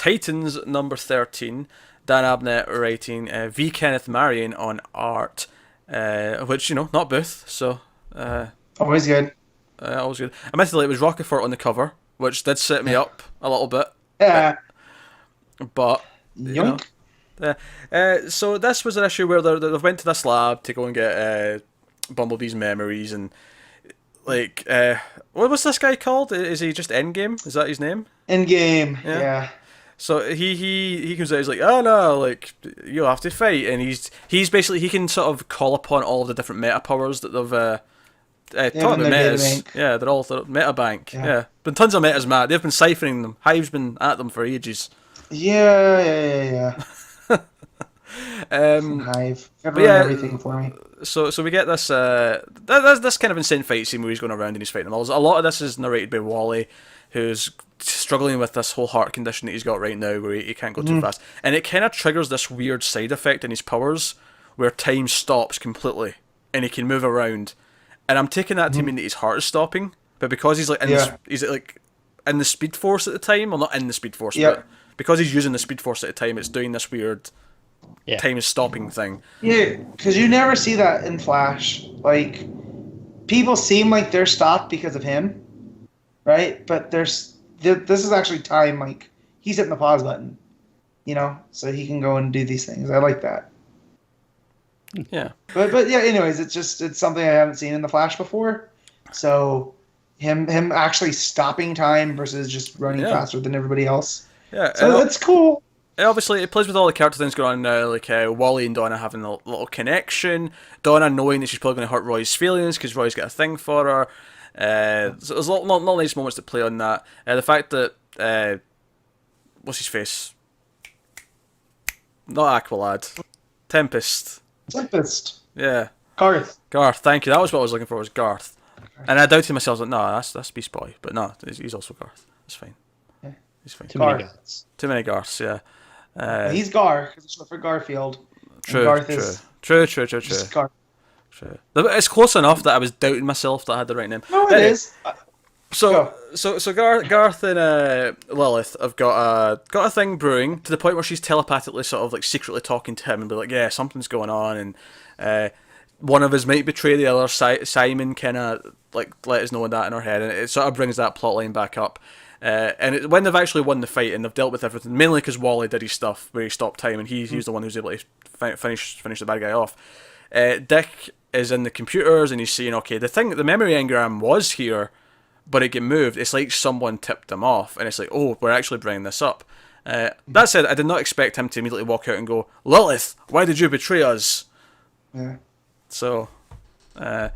Titans number 13. Dan Abnett writing, V. Kenneth Marion on art, which, not Booth, so... Always good. Always good. Admittedly, it was Rockefort on the cover, which did set me up a little bit. Yeah. But, Yoink. so this was an issue where they went to this lab to go and get Bumblebee's memories, and what was this guy called? Is he just Endgame? Is that his name? Endgame. Yeah. So he comes out, he's like, oh no, you'll have to fight, and he's basically, he can sort of call upon all of the different meta powers that they've talking about metas. Yeah, they're all meta bank. Yeah. Been tons of metas, Matt. They've been ciphering them. Hive's been at them for ages. Yeah. Hive. Everything for me. So we get this this kind of insane fight scene where he's going around and he's fighting them all. A lot of this is narrated by Wally, who's struggling with this whole heart condition that he's got right now, where he can't go too fast, and it kind of triggers this weird side effect in his powers, where time stops completely and he can move around. And I'm taking that to mean that his heart is stopping, but because he's in the Speed Force at the time, well, not in the Speed Force, but because he's using the Speed Force at the time, it's doing this weird time is stopping thing. Yeah, because you never see that in Flash. People seem like they're stopped because of him, right? But this is actually time. He's hitting the pause button, so he can go and do these things. I like that. Yeah. But yeah, anyways, it's something I haven't seen in the Flash before. So him actually stopping time versus just running faster than everybody else. Yeah. So that's cool. Obviously, it plays with all the character things going on now, Wally and Donna having a little connection. Donna knowing that she's probably going to hurt Roy's feelings because Roy's got a thing for her. So there's a lot nice moments to play on that. The fact that what's his face? Not Aqualad. Tempest. Yeah. Garth. Thank you. That was what I was looking for. Was Garth. And I doubted myself. No, that's Beast Boy. But no, he's also Garth. It's fine. Yeah. He's fine. Too many Garths. Too many Garths. Yeah. He's Gar because it's short for Garfield. True. True. Garth. True. It's close enough that I was doubting myself that I had the right name. No, it is. So Garth and Lilith have got a thing brewing to the point where she's telepathically sort of secretly talking to him and be like, yeah, something's going on, and one of us might betray the other. Simon kind of let us know that in her head, and it sort of brings that plot line back up. And when they've actually won the fight and they've dealt with everything, mainly because Wally did his stuff where he stopped time and he was the one who was able to finish the bad guy off. Dick is in the computers and he's saying, okay, the memory engram was here, but it get moved. It's like someone tipped them off, and it's like, oh, we're actually bringing this up. That said, I did not expect him to immediately walk out and go, Lilith, why did you betray us? Yeah. So, if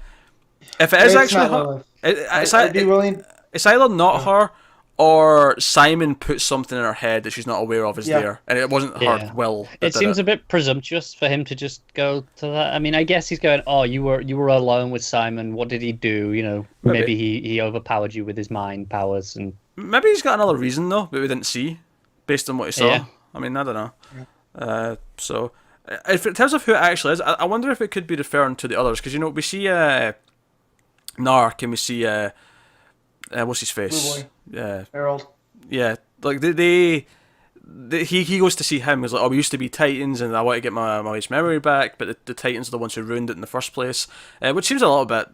it is actually her, I'd be willing. It's either not her or Simon put something in her head that she's not aware of is there, and it wasn't her will. It seems a bit presumptuous for him to just go to that. I mean, I guess he's going, oh, you were alone with Simon. What did he do? Maybe he overpowered you with his mind powers, and maybe he's got another reason though that we didn't see, based on what he saw. Yeah. I mean, I don't know. Yeah. So, if in terms of who it actually is, I wonder if it could be referring to the others, because we see Narc and we see what's his face? Blue Boy. Harold. Yeah, he goes to see him. He's like, oh, we used to be Titans, and I want to get my wife's memory back, but the Titans are the ones who ruined it in the first place, which seems a little bit,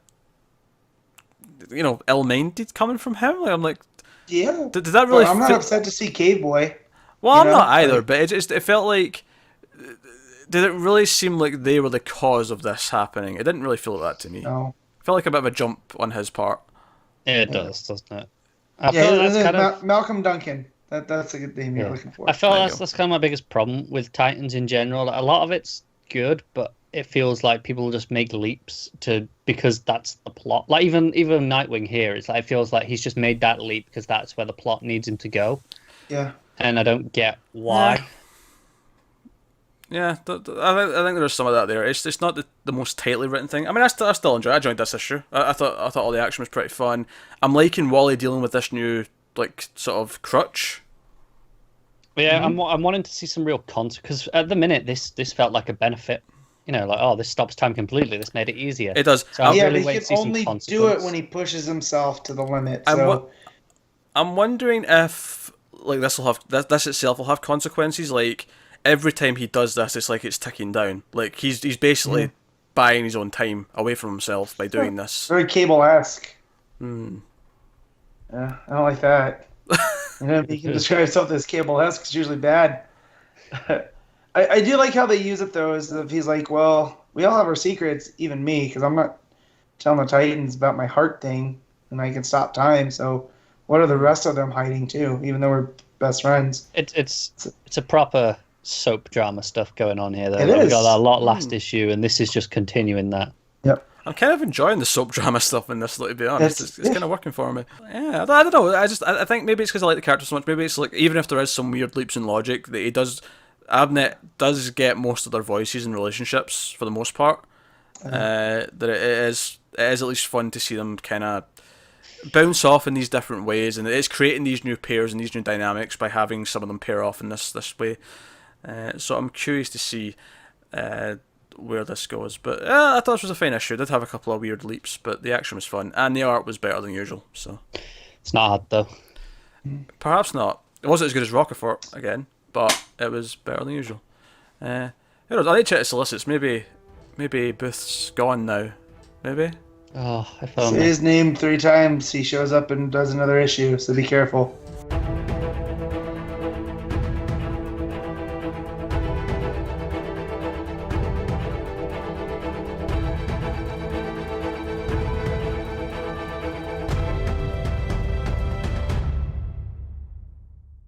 ill-minded coming from him. I'm like, yeah. Did that really? I'm not upset to see Cave Boy. Well, I'm not either, but it felt like. Did it really seem like they were the cause of this happening? It didn't really feel like that to me. No. It felt like a bit of a jump on his part. Yeah, it does, doesn't it? Malcolm Duncan. That's a good name you're looking for. I feel that's kind of my biggest problem with Titans in general. A lot of it's good, but it feels like people just make leaps because that's the plot. Like even Nightwing here, it feels like he's just made that leap because that's where the plot needs him to go. Yeah. And I don't get why. Yeah, I think there's some of that there. It's not the most tightly written thing. I mean, I still enjoy it. I joined this issue. I thought all the action was pretty fun. I'm liking Wally dealing with this new sort of crutch. Yeah, I'm wanting to see some real because at the minute this felt like a benefit. This stops time completely. This made it easier. It does. So but he can only do it when he pushes himself to the limit. So I'm wondering if like this will have this itself will have consequences. Like every time he does this, it's like it's ticking down. Like he's basically buying his own time away from himself by doing this. Very Cable-esque. Hmm. Yeah, I don't like that. You know, if you can describe something as Cable-esque, it's usually bad. I do like how they use it though. Is if he's like, well, we all have our secrets, even me, because I'm not telling the Titans about my heart thing, and I can stop time. So, what are the rest of them hiding too? Even though we're best friends. It's a proper soap drama stuff going on here. Though It we is. got a lot last issue, and this is just continuing that. Yep. I'm kind of enjoying the soap drama stuff in this, to be honest. It's kind of working for me. Yeah, I don't know. I think maybe it's because I like the character so much. Maybe it's like, even if there is some weird leaps in logic, that Abnett does get most of their voices and relationships for the most part. That it is at least fun to see them kind of bounce off in these different ways, and it's creating these new pairs and these new dynamics by having some of them pair off in this way. So I'm curious to see where this goes. But I thought this was a fine issue. It did have a couple of weird leaps, but the action was fun, and the art was better than usual. So It's not hard though. perhaps not. It wasn't as good as Rockefort again, but it was better than usual. Who knows? I need to check the solicits. Maybe Booth's gone now. Maybe. Oh, if Say only. his name 3 times, he shows up and does another issue. So be careful.